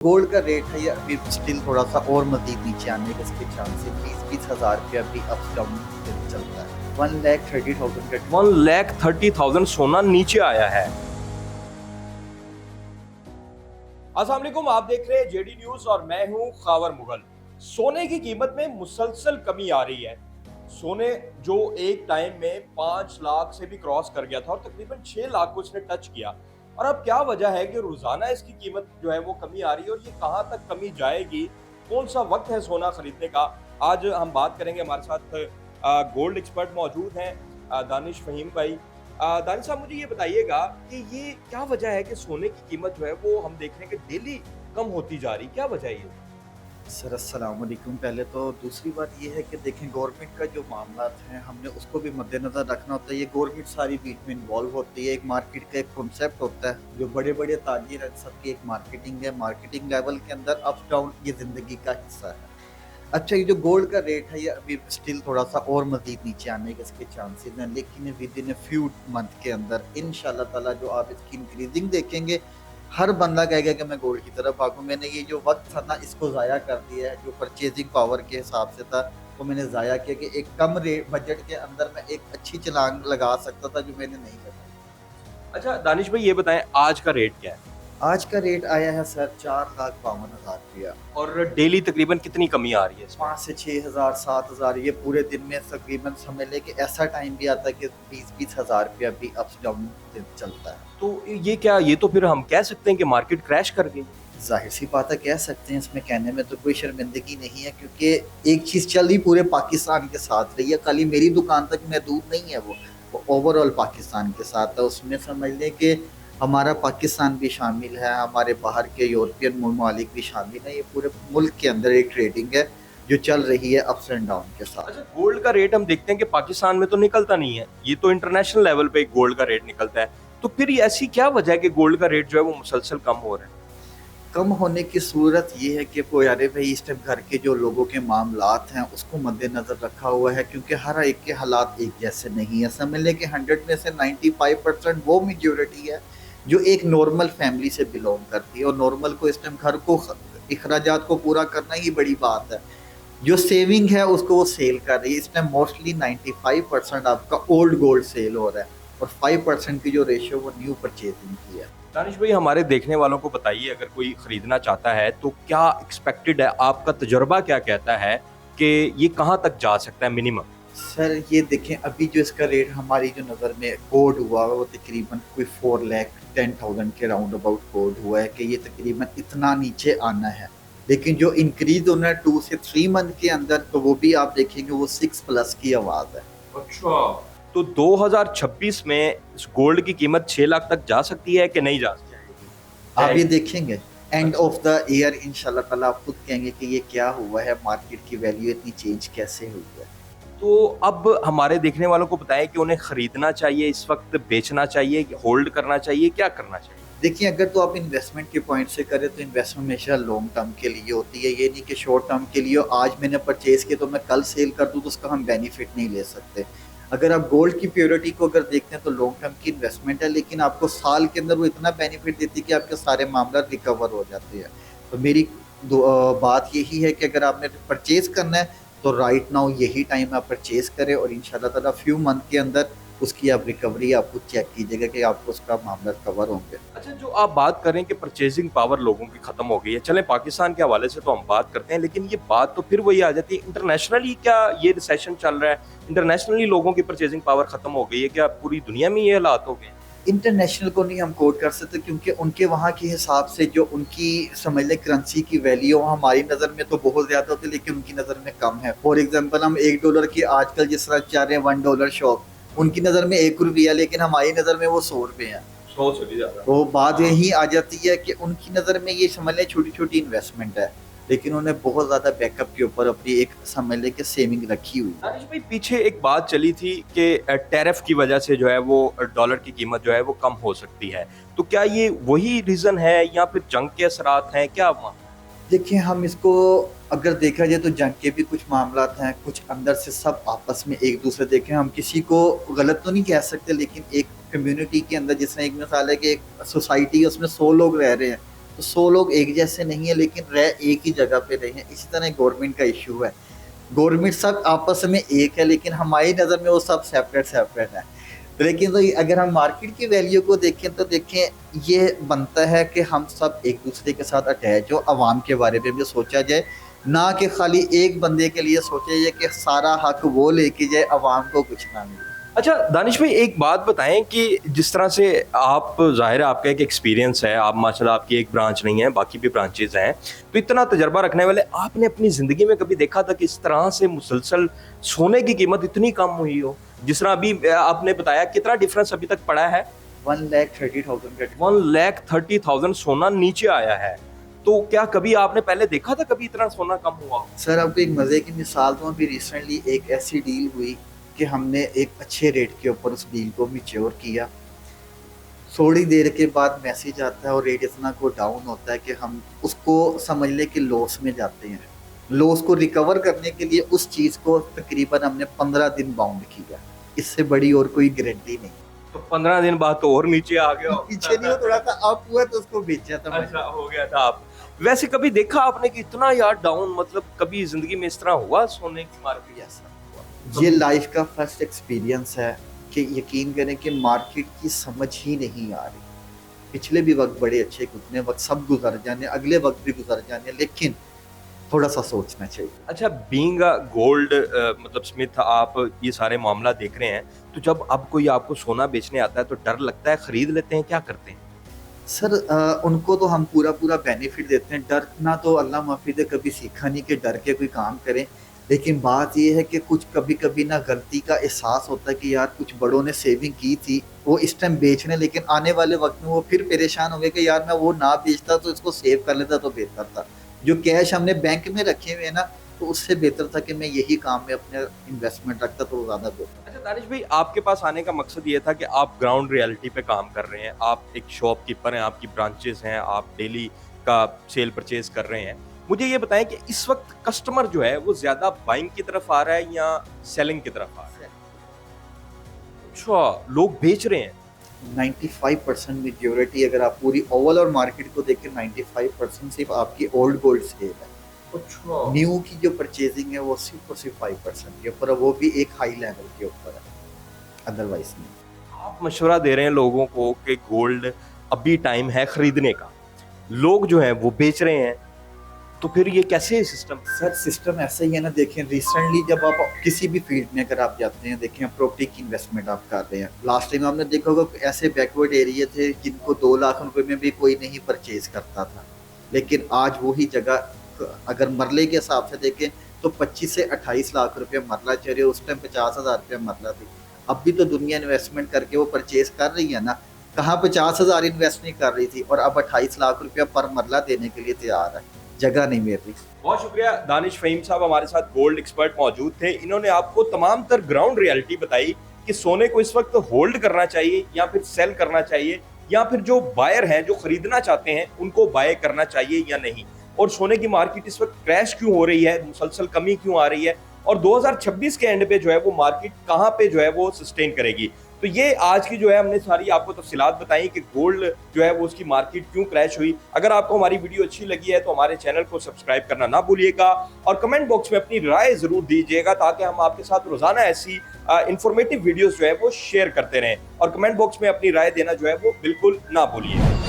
Gold का rate है ये अभी स्टिल थोड़ा सा और मजीद नीचे आने के इसके चांसेस 20-20 हज़ार रुपया अभी अप डाउन चलता है। 1,30,000 का 1,30,000 सोना नीचे आया है। अस्सलाम वालेकुम, आप देख रहे हैं जेडी न्यूज और मैं हूं खावर मुगल। सोने की कीमत में मुसलसल कमी आ रही है। सोने जो एक टाइम में 5 लाख से भी क्रॉस कर गया था और तकरीबन 6 लाख को इसने टच किया। और अब क्या वजह है कि रोजाना इसकी कीमत जो है वो कमी आ रही है और ये कहां तक कमी जाएगी, कौन सा वक्त है सोना खरीदने का, आज हम बात करेंगे। हमारे साथ गोल्ड एक्सपर्ट मौजूद हैं, दानिश फहीम भाई। दानिश साहब, मुझे ये बताइएगा कि ये क्या वजह है कि सोने की कीमत जो है वो हम देख रहे हैं कि डेली कम होती जा रही, क्या वजह है ये? सर अस्सलाम वालेकुम। पहले तो दूसरी बात ये है कि देखें गवर्नमेंट का जो मामला हैं हमने उसको भी मद्देनज़र रखना होता है। ये गवर्नमेंट सारी बीच में इन्वॉल्व होती है। एक मार्केट का एक कॉन्सेप्ट होता है, जो बड़े बड़े ताजिर हैं सबकी एक मार्केटिंग है। मार्केटिंग लेवल के अंदर अप डाउन ये ज़िंदगी का हिस्सा है। अच्छा, ये जो गोल्ड का रेट है ये अभी स्टिल थोड़ा सा और मजीद नीचे आने के इसके चांसेस हैं, लेकिन with in a few month के अंदर इंशाल्लाह ताला जो आप इसकी इंक्रीजिंग देखेंगे, हर बंदा कहेगा कि मैं गोल्ड की तरफ भागूं। मैंने ये जो वक्त था ना इसको ज़ाया कर दिया है, जो परचेजिंग पावर के हिसाब से था वो मैंने ज़ाया किया कि एक कम रेट बजट के अंदर मैं एक अच्छी छलांग लगा सकता था, जो मैंने नहीं लगा। अच्छा दानिश भाई, ये बताएं आज का रेट क्या है आज का रेट आया है सर 4,52,000 रुपया। और डेली तकरीबन कितनी कमी आ रही है इसमें? 5 से 6 हज़ार 7 हज़ार ये पूरे दिन में तकरीबन समझ लें कि ऐसा टाइम भी आता है कि 20-20 हज़ार रुपया भी अप डाउन चलता है। तो ये क्या, ये तो फिर हम कह सकते हैं कि मार्केट क्रैश कर गई। जाहिर सी बात है, कह सकते हैं, इसमें कहने में तो कोई शर्मिंदगी नहीं है, क्योंकि एक चीज़ चल ही पूरे पाकिस्तान के साथ रही है। खाली मेरी दुकान तक महदूद नहीं है, वो ओवरऑल पाकिस्तान के साथ है। उसमें समझ लें कि हमारा पाकिस्तान भी शामिल है, हमारे बाहर के यूरोपियन ममालिक भी शामिल है। ये पूरे मुल्क के अंदर एक ट्रेडिंग है जो चल रही है अप्स एंड डाउन के साथ। अच्छा, गोल्ड का रेट हम देखते हैं कि पाकिस्तान में तो निकलता नहीं है, ये तो इंटरनेशनल लेवल पे गोल्ड का रेट निकलता है। तो फिर ये ऐसी क्या वजह है कि गोल्ड का रेट जो है वो मुसलसल कम हो रहा है? कम होने की सूरत ये है कि वो यारे भाई इस टाइम घर के जो लोगों के मामलात हैं उसको मद्देनज़र रखा हुआ है, क्योंकि हर एक के हालात एक जैसे नहीं है। समझ लें कि 100 में से 95% वो मेजोरिटी है जो एक नॉर्मल फैमिली से बिलोंग करती है, और नॉर्मल को इस टाइम घर को अखराजात को पूरा करना ही बड़ी बात है। जो सेविंग है उसको वो सेल कर रही है। इस टाइम मोस्टली 95% आपका ओल्ड गोल्ड सेल हो रहा है, और 5% की जो रेशियो वो न्यू परचेजिंग की है। दानिश भाई, हमारे देखने वालों को बताइए, अगर कोई खरीदना चाहता है तो क्या एक्सपेक्टेड है, आपका तजुर्बा क्या कहता है कि ये कहाँ तक जा सकता है मिनिमम? सर ये देखें, अभी जो इसका रेट हमारी जो नज़र में कोड हुआ है वो तकरीबन कोई 4,10,000 के राउंड अबाउट कोड हुआ है कि ये तकरीबन इतना नीचे आना है। लेकिन जो इंक्रीज होना है 2 से 3 मंथ के अंदर, तो वो भी आप देखेंगे वो 6+ की आवाज़ है। अच्छा, तो 2026 में इस गोल्ड की कीमत 6 लाख तक जा सकती है कि नहीं जा सकती? आप ये देखेंगे एंड ऑफ द ईयर इंशाल्लाह ताला आप खुद कहेंगे कि ये क्या हुआ है, मार्केट की वैल्यू इतनी चेंज कैसे हुई है। तो अब हमारे देखने वालों को बताएं कि उन्हें खरीदना चाहिए इस वक्त, बेचना चाहिए, होल्ड करना चाहिए, क्या करना चाहिए? देखिए, अगर तो आप इन्वेस्टमेंट के पॉइंट से करें तो इन्वेस्टमेंट हमेशा लॉन्ग टर्म के लिए होती है। ये नहीं कि शॉर्ट टर्म के लिए आज मैंने परचेज किया तो मैं कल सेल कर दूँ तो उसका हम बेनिफिट नहीं ले सकते। अगर आप गोल्ड की प्योरिटी को अगर देखते हैं तो लॉन्ग टर्म की इन्वेस्टमेंट है, लेकिन आपको साल के अंदर वो इतना बेनिफिट देती है कि आपके सारे मामला रिकवर हो जाते हैं। तो मेरी बात यही है कि अगर आपने परचेज करना है तो राइट नाउ यही टाइम आप परचेज करें, और इंशाल्लाह ताला फ्यू मंथ के अंदर उसकी आप रिकवरी आप खुद चेक कीजिएगा कि आपको उसका मामला कवर होंगे। अच्छा, जो आप बात करें कि परचेजिंग पावर लोगों की खत्म हो गई है, चलें पाकिस्तान के हवाले से तो हम बात करते हैं, लेकिन ये बात तो फिर वही आ जाती है, इंटरनेशनली क्या ये रिसेशन चल रहा है? इंटरनेशनली लोगों की परचेजिंग पावर खत्म हो गई है क्या? पूरी दुनिया में ये हालात हो गए? इंटरनेशनल को नहीं हम कोट कर सकते, क्योंकि उनके वहाँ के हिसाब से जो उनकी समझ लें करेंसी की वैल्यू हमारी नज़र में तो बहुत ज़्यादा होती है, लेकिन उनकी नज़र में कम है। फॉर एग्जांपल हम $1 की आजकल जिस तरह चल रहे हैं $1 शॉप, उनकी नज़र में ₹1, लेकिन हमारी नज़र में वो ₹100 है। 100 चली जा रहा है। तो बात यही आ जाती है कि उनकी नज़र में ये समझ लें छोटी छोटी इन्वेस्टमेंट है, लेकिन उन्हें बहुत ज़्यादा बैकअप के ऊपर अपनी एक समझ लें कि सेविंग रखी हुई है। दानिश भाई, पीछे एक बात चली थी कि टैरिफ की वजह से जो है वो डॉलर की कीमत जो है वो कम हो सकती है, तो क्या ये वही रीजन है या फिर जंग के असरात हैं, क्या मामला? देखिए, हम इसको अगर देखा जाए तो जंग के भी कुछ मामलात हैं, कुछ अंदर से सब आपस में एक दूसरे देखें। हम किसी को गलत तो नहीं कह सकते, लेकिन एक कम्युनिटी के अंदर जिस तरह एक मिसाल है कि एक सोसाइटी है उसमें 100 लोग रह रहे हैं, तो 100 लोग एक जैसे नहीं है, लेकिन रह एक ही जगह पे रहे हैं। इसी तरह गवर्नमेंट का इशू है, गवर्नमेंट सब आपस में एक है, लेकिन हमारी नज़र में वो सब सेपरेट सेपरेट है। लेकिन तो अगर हम मार्केट की वैल्यू को देखें तो देखें ये बनता है कि हम सब एक दूसरे के साथ अटैच हो, आवाम के बारे में भी सोचा जाए, ना कि खाली एक बंदे के लिए सोचा जाए कि सारा हक वो लेके जाए, आवाम को कुछ ना मिले। अच्छा दानिश भाई, एक बात बताएं कि जिस तरह से आप, ज़ाहिर है आपका एक एक्सपीरियंस है, आप माशाल्लाह आपकी एक ब्रांच नहीं है, बाकी भी ब्रांचेज हैं, तो इतना तजर्बा रखने वाले आपने अपनी ज़िंदगी में कभी देखा था कि इस तरह से मुसलसल सोने की कीमत इतनी कम हुई हो? जिस तरह अभी आपने बताया, कितना डिफरेंस अभी तक पड़ा है? 1,30,000 1,30,000 सोना नीचे आया है। तो क्या कभी आपने पहले देखा था कभी इतना सोना कम हुआ? सर आपको एक मज़े की मिसाल दूँ, अभी रिसेंटली एक ऐसी डील हुई कि हमने एक अच्छे रेट के ऊपर उस डील को मैच्योर किया। थोड़ी देर के बाद मैसेज आता है और रेट इतना को डाउन होता है कि हम उसको समझ लें कि लॉस में जाते हैं। लॉस को रिकवर करने के लिए उस चीज़ को तकरीबन हमने 15 दिन बाउंड किया, इससे बड़ी और कोई गारंटी नहीं। तो 15 दिन बाद तो और नीचे आ गया हो। पीछे नहीं हो, थोड़ा सा अप हुआ तो उसको बेचा था मैंने। अच्छा हो गया था आप। वैसे कभी देखा आपने कि इतना यार डाउन, मतलब कभी जिंदगी में इस तरह हुआ सोने की मार्केट? ऐसा हुआ। ये लाइफ का फर्स्ट एक्सपीरियंस है कि यकीन करें कि मार्केट की समझ ही नहीं आ रही। पिछले भी वक्त बड़े अच्छे गुजरे, वक्त सब गुजर जाने, अगले वक्त भी गुजर जाने, लेकिन थोड़ा सा सोचना चाहिए। अच्छा, बीइंग अ गोल्ड मतलब स्मिथ, आप ये सारे मामला देख रहे हैं, तो जब अब कोई आपको सोना बेचने आता है तो डर लगता है, खरीद लेते हैं, क्या करते हैं? सर उनको तो हम पूरा पूरा बेनिफिट देते हैं। डरना तो अल्लाह माफ़ी दे, कभी सीखा नहीं कि डर के कोई काम करें। लेकिन बात ये है कि कुछ कभी कभी ना गलती का एहसास होता है कि यार कुछ बड़ों ने सेविंग की थी, वो इस टाइम बेचने, लेकिन आने वाले वक्त में वो फिर परेशान हो गए कि यार मैं वो ना बेचता तो इसको सेव कर लेता तो बेहतर था। जो कैश हमने बैंक में रखे हुए हैं ना, तो उससे बेहतर था कि मैं यही काम में अपने इन्वेस्टमेंट रखता तो वो ज़्यादा बेहतर। अच्छा दानिश भाई, आपके पास आने का मकसद ये था कि आप ग्राउंड रियलिटी पे काम कर रहे हैं, आप एक शॉपकीपर हैं, आपकी ब्रांचेस हैं, आप डेली का सेल परचेज कर रहे हैं। मुझे ये बताएं कि इस वक्त कस्टमर जो है वो ज्यादा बाइंग की तरफ आ रहा है या सेलिंग की तरफ आ रहा है? अच्छा, लोग बेच रहे हैं। 95% मेजोरिटी, अगर आप पूरी ओवरऑल मार्केट को देखें, 95% सिर्फ आपकी ओल्ड गोल्ड सेल है। अच्छा, न्यू की जो परचेजिंग है वो सिर्फ और सिर्फ 5% के ऊपर है, वो भी एक हाई लेवल के ऊपर है, अदरवाइज नहीं। आप मशवरा दे रहे हैं लोगों को कि गोल्ड अभी टाइम है खरीदने का, लोग जो हैं वो बेच रहे हैं, तो फिर ये कैसे सिस्टम? सर सिस्टम ऐसा ही है ना, देखें रिसेंटली जब आप किसी भी फील्ड में अगर आप जाते हैं, देखें प्रॉपर्टी की इन्वेस्टमेंट आप कर रहे हैं, लास्ट टाइम आपने देखा होगा ऐसे बैकवर्ड एरिया थे जिनको 2 लाख रुपए में भी कोई नहीं परचेज करता था, लेकिन आज वही जगह अगर मरले के हिसाब से देखें तो 25 से 28 लाख रुपए मरला चल रही है, उस टाइम 50,000 रुपये मरला थी। अब भी तो दुनिया इन्वेस्टमेंट करके वो परचेज कर रही है ना, कहाँ 50,000 इन्वेस्ट नहीं कर रही थी और अब 28 लाख रुपया पर मरला देने के लिए तैयार है, जगह नहीं मिल रही। बहुत शुक्रिया दानिश फहीम साहब, हमारे साथ गोल्ड एक्सपर्ट मौजूद थे। इन्होंने आपको तमाम तर ग्राउंड रियलिटी बताई कि सोने को इस वक्त होल्ड करना चाहिए या फिर सेल करना चाहिए, या फिर जो बायर हैं जो खरीदना चाहते हैं उनको बाय करना चाहिए या नहीं, और सोने की मार्केट इस वक्त क्रैश क्यों हो रही है, मुसलसल कमी क्यों आ रही है, और 2026 के एंड पे जो है वो मार्केट कहाँ पे जो है वो सस्टेन करेगी। तो ये आज की जो है हमने सारी आपको तफसीलात बताई कि गोल्ड जो है वो उसकी मार्केट क्यों क्रैश हुई। अगर आपको हमारी वीडियो अच्छी लगी है तो हमारे चैनल को सब्सक्राइब करना ना भूलिएगा, और कमेंट बॉक्स में अपनी राय जरूर दीजिएगा ताकि हम आपके साथ रोजाना ऐसी इंफॉर्मेटिव वीडियोस जो है वो शेयर करते रहें, और कमेंट बॉक्स में अपनी राय देना जो है वो बिल्कुल ना भूलिए।